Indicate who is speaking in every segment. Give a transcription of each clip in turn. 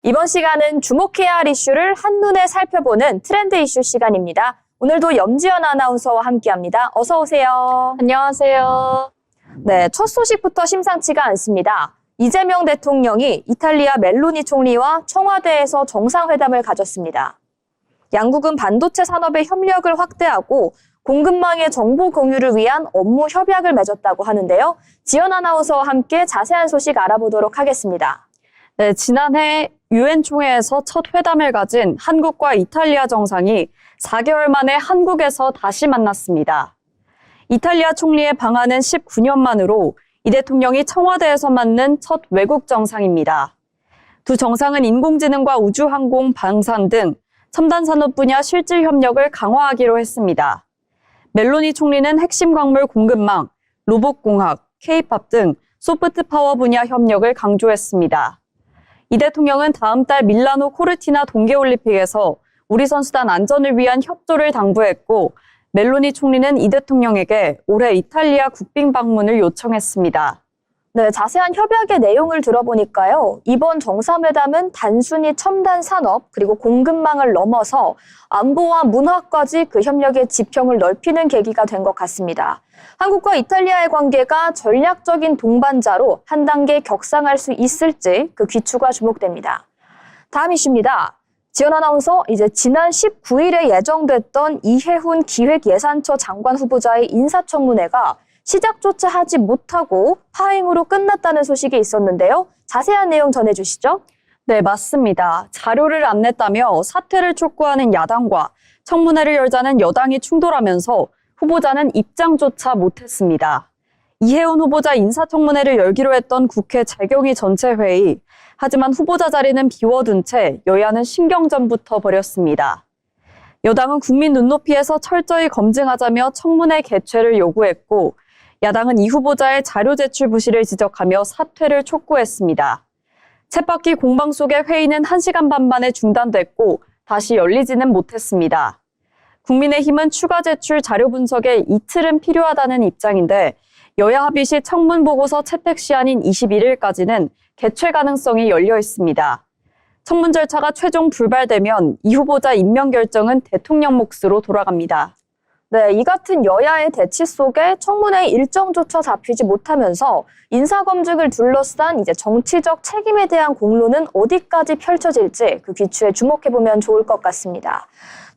Speaker 1: 이번 시간은 주목해야 할 이슈를 한눈에 살펴보는 트렌드 이슈 시간입니다. 오늘도 염지연 아나운서와 함께합니다. 어서 오세요.
Speaker 2: 안녕하세요.
Speaker 1: 네, 첫 소식부터 심상치가 않습니다. 이재명 대통령이 이탈리아 멜로니 총리와 청와대에서 정상회담을 가졌습니다. 양국은 반도체 산업의 협력을 확대하고 공급망의 정보 공유를 위한 업무 협약을 맺었다고 하는데요. 지연 아나운서와 함께 자세한 소식 알아보도록 하겠습니다.
Speaker 2: 네, 지난해 유엔 총회에서 첫 회담을 가진 한국과 이탈리아 정상이 4개월 만에 한국에서 다시 만났습니다. 이탈리아 총리의 방한은 19년 만으로 이 대통령이 청와대에서 맞는 첫 외국 정상입니다. 두 정상은 인공지능과 우주항공, 방산 등 첨단 산업 분야 실질 협력을 강화하기로 했습니다. 멜로니 총리는 핵심 광물 공급망, 로봇공학, K-팝 등 소프트 파워 분야 협력을 강조했습니다. 이 대통령은 다음 달 밀라노 코르티나 동계올림픽에서 우리 선수단 안전을 위한 협조를 당부했고, 멜로니 총리는 이 대통령에게 올해 이탈리아 국빈 방문을 요청했습니다.
Speaker 1: 네, 자세한 협약의 내용을 들어보니까요. 이번 정상회담은 단순히 첨단 산업 그리고 공급망을 넘어서 안보와 문화까지 그 협력의 지평을 넓히는 계기가 된 것 같습니다. 한국과 이탈리아의 관계가 전략적인 동반자로 한 단계 격상할 수 있을지 그 귀추가 주목됩니다. 다음 이슈입니다. 지연 아나운서, 이제 지난 19일에 예정됐던 이해훈 기획예산처 장관 후보자의 인사청문회가 시작조차 하지 못하고 파행으로 끝났다는 소식이 있었는데요. 자세한 내용 전해주시죠.
Speaker 2: 네, 맞습니다. 자료를 안 냈다며 사퇴를 촉구하는 야당과 청문회를 열자는 여당이 충돌하면서 후보자는 입장조차 못했습니다. 이해훈 후보자 인사청문회를 열기로 했던 국회 재경위 전체회의. 하지만 후보자 자리는 비워둔 채 여야는 신경전부터 벌였습니다. 여당은 국민 눈높이에서 철저히 검증하자며 청문회 개최를 요구했고, 야당은 이 후보자의 자료 제출 부실을 지적하며 사퇴를 촉구했습니다. 쳇바퀴 공방 속의 회의는 1시간 반 만에 중단됐고 다시 열리지는 못했습니다. 국민의힘은 추가 제출 자료 분석에 이틀은 필요하다는 입장인데, 여야 합의 시 청문 보고서 채택 시한인 21일까지는 개최 가능성이 열려 있습니다. 청문 절차가 최종 불발되면 이 후보자 임명 결정은 대통령 몫으로 돌아갑니다.
Speaker 1: 네, 이 같은 여야의 대치 속에 청문회 일정조차 잡히지 못하면서 인사검증을 둘러싼 이제 정치적 책임에 대한 공론은 어디까지 펼쳐질지 그 귀추에 주목해보면 좋을 것 같습니다.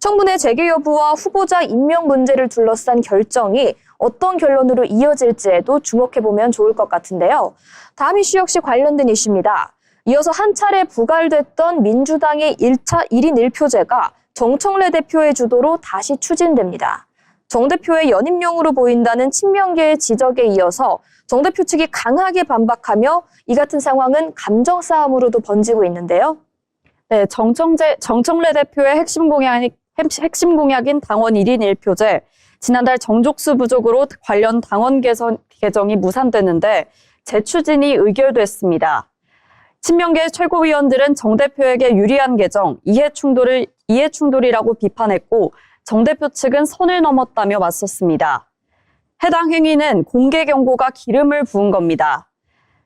Speaker 1: 청문회 재개 여부와 후보자 임명 문제를 둘러싼 결정이 어떤 결론으로 이어질지에도 주목해보면 좋을 것 같은데요. 다음 이슈 역시 관련된 이슈입니다. 이어서 한 차례 부갈됐던 민주당의 1차 1인 1표제가 정청래 대표의 주도로 다시 추진됩니다. 정 대표의 연임용으로 보인다는 친명계의 지적에 이어서 정 대표 측이 강하게 반박하며 이 같은 상황은 감정 싸움으로도 번지고 있는데요.
Speaker 2: 네, 정청래 대표의 핵심 공약인 당원 1인 1표제. 지난달 정족수 부족으로 관련 당원 개정이 무산됐는데 재추진이 의결됐습니다. 친명계 최고위원들은 정 대표에게 유리한 개정, 이해 충돌이라고 비판했고, 정 대표 측은 선을 넘었다며 맞섰습니다. 해당 행위는 공개 경고가 기름을 부은 겁니다.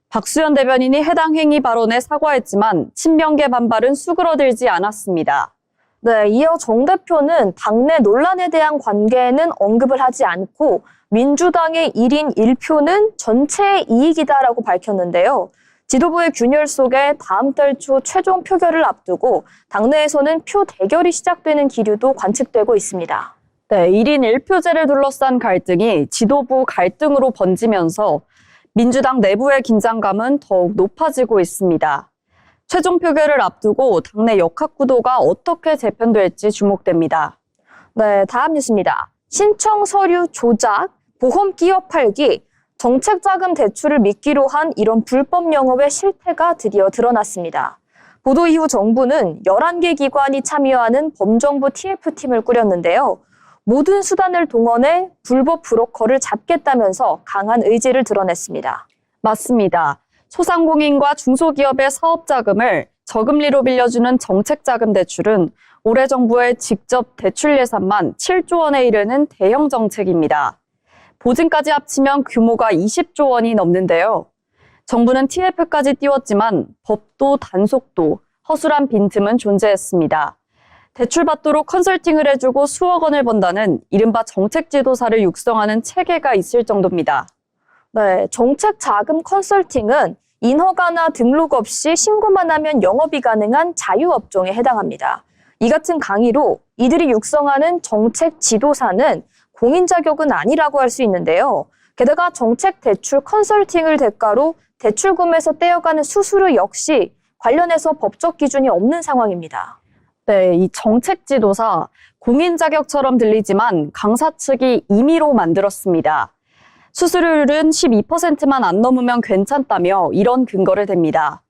Speaker 2: 박수현 대변인이 해당 행위 발언에 사과했지만 친명계 반발은 수그러들지 않았습니다.
Speaker 1: 네, 이어 정 대표는 당내 논란에 대한 관계에는 언급을 하지 않고 민주당의 1인 1표는 전체의 이익이다라고 밝혔는데요. 지도부의 균열 속에 다음 달 초 최종 표결을 앞두고 당내에서는 표 대결이 시작되는 기류도 관측되고 있습니다.
Speaker 2: 네, 1인 1표제를 둘러싼 갈등이 지도부 갈등으로 번지면서 민주당 내부의 긴장감은 더욱 높아지고 있습니다. 최종 표결을 앞두고 당내 역학구도가 어떻게 재편될지 주목됩니다.
Speaker 1: 네, 다음 뉴스입니다. 신청 서류 조작, 보험 끼어 팔기, 정책자금 대출을 미끼로 한 이런 불법 영업의 실태가 드디어 드러났습니다. 보도 이후 정부는 11개 기관이 참여하는 범정부 TF팀을 꾸렸는데요. 모든 수단을 동원해 불법 브로커를 잡겠다면서 강한 의지를 드러냈습니다.
Speaker 2: 맞습니다. 소상공인과 중소기업의 사업자금을 저금리로 빌려주는 정책자금 대출은 올해 정부의 직접 대출 예산만 7조 원에 이르는 대형 정책입니다. 보증까지 합치면 규모가 20조 원이 넘는데요. 정부는 TF까지 띄웠지만 법도 단속도 허술한 빈틈은 존재했습니다. 대출받도록 컨설팅을 해주고 수억 원을 번다는 이른바 정책지도사를 육성하는 체계가 있을 정도입니다.
Speaker 1: 네, 정책 자금 컨설팅은 인허가나 등록 없이 신고만 하면 영업이 가능한 자유업종에 해당합니다. 이 같은 강의로 이들이 육성하는 정책 지도사는 공인 자격은 아니라고 할 수 있는데요. 게다가 정책 대출 컨설팅을 대가로 대출금에서 떼어가는 수수료 역시 관련해서 법적 기준이 없는 상황입니다.
Speaker 2: 네, 이 정책 지도사, 공인 자격처럼 들리지만 강사 측이 임의로 만들었습니다. 수수료율은 12%만 안 넘으면 괜찮다며 이런 근거를 댑니다.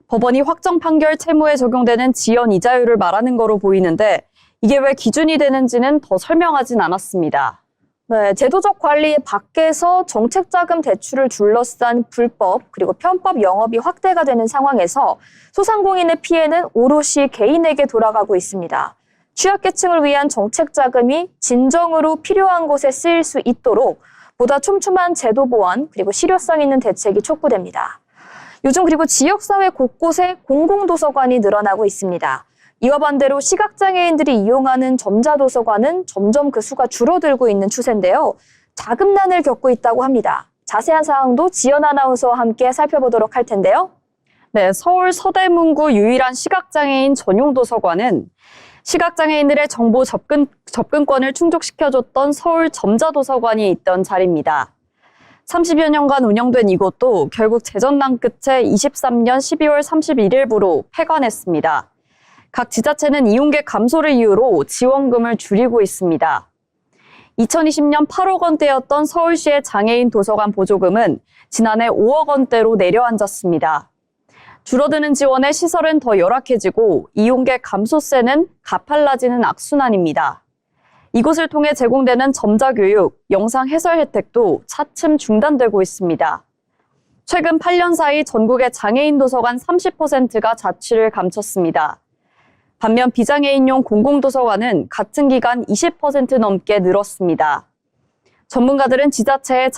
Speaker 2: 법원이 확정 판결 채무에 적용되는 지연 이자율을 말하는 거로 보이는데 이게 왜 기준이 되는지는 더 설명하진 않았습니다.
Speaker 1: 네, 제도적 관리 밖에서 정책자금 대출을 둘러싼 불법 그리고 편법 영업이 확대가 되는 상황에서 소상공인의 피해는 오롯이 개인에게 돌아가고 있습니다. 취약계층을 위한 정책자금이 진정으로 필요한 곳에 쓰일 수 있도록 보다 촘촘한 제도 보완 그리고 실효성 있는 대책이 촉구됩니다. 요즘 그리고 지역사회 곳곳에 공공도서관이 늘어나고 있습니다. 이와 반대로 시각장애인들이 이용하는 점자도서관은 점점 그 수가 줄어들고 있는 추세인데요. 자금난을 겪고 있다고 합니다. 자세한 사항도 지연 아나운서와 함께 살펴보도록 할 텐데요.
Speaker 2: 네, 서울 서대문구 유일한 시각장애인 전용 도서관은 시각장애인들의 정보 접근권을 충족시켜줬던 서울 점자도서관이 있던 자리입니다. 30여 년간 운영된 이곳도 결국 재전당 끝에 23년 12월 31일부로 폐관했습니다. 각 지자체는 이용객 감소를 이유로 지원금을 줄이고 있습니다. 2020년 8억 원대였던 서울시의 장애인 도서관 보조금은 지난해 5억 원대로 내려앉았습니다. 줄어드는 지원에 시설은 더 열악해지고 이용객 감소세는 가팔라지는 악순환입니다. 이곳을 통해 제공되는 점자교육, 영상 해설 혜택도 차츰 중단되고 있습니다. 최근 8년 사이 전국의 장애인 도서관 30%가 자취를 감췄습니다. 반면 비장애인용 공공도서관은 같은 기간 20% 넘게 늘었습니다. 전문가들은 지자체의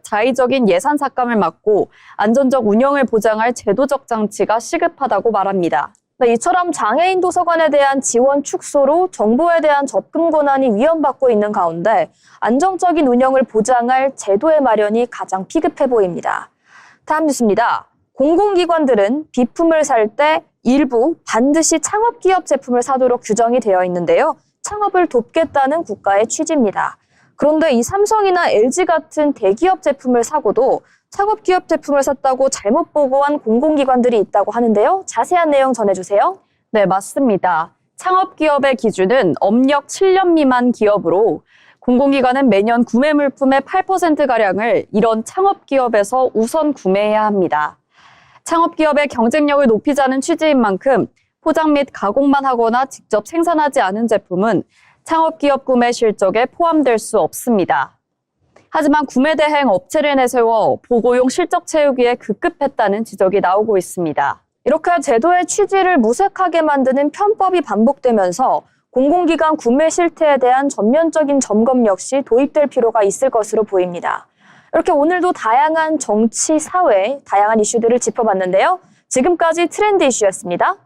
Speaker 2: 자의적인 예산 삭감을 막고 안전적 운영을 보장할 제도적 장치가 시급하다고 말합니다.
Speaker 1: 네, 이처럼 장애인 도서관에 대한 지원 축소로 정보에 대한 접근 권한이 위협받고 있는 가운데 안정적인 운영을 보장할 제도의 마련이 가장 피급해 보입니다. 다음 뉴스입니다. 공공기관들은 비품을 살 때 일부 반드시 창업기업 제품을 사도록 규정이 되어 있는데요. 창업을 돕겠다는 국가의 취지입니다. 그런데 이 삼성이나 LG 같은 대기업 제품을 사고도 창업기업 제품을 샀다고 잘못 보고한 공공기관들이 있다고 하는데요. 자세한 내용 전해주세요.
Speaker 2: 네, 맞습니다. 창업기업의 기준은 업력 7년 미만 기업으로 공공기관은 매년 구매 물품의 8%가량을 이런 창업기업에서 우선 구매해야 합니다. 창업기업의 경쟁력을 높이자는 취지인 만큼 포장 및 가공만 하거나 직접 생산하지 않은 제품은 창업기업 구매 실적에 포함될 수 없습니다. 하지만 구매대행 업체를 내세워 보고용 실적 채우기에 급급했다는 지적이 나오고 있습니다.
Speaker 1: 이렇게 제도의 취지를 무색하게 만드는 편법이 반복되면서 공공기관 구매 실태에 대한 전면적인 점검 역시 도입될 필요가 있을 것으로 보입니다. 이렇게 오늘도 다양한 정치, 사회, 다양한 이슈들을 짚어봤는데요. 지금까지 트렌드 이슈였습니다.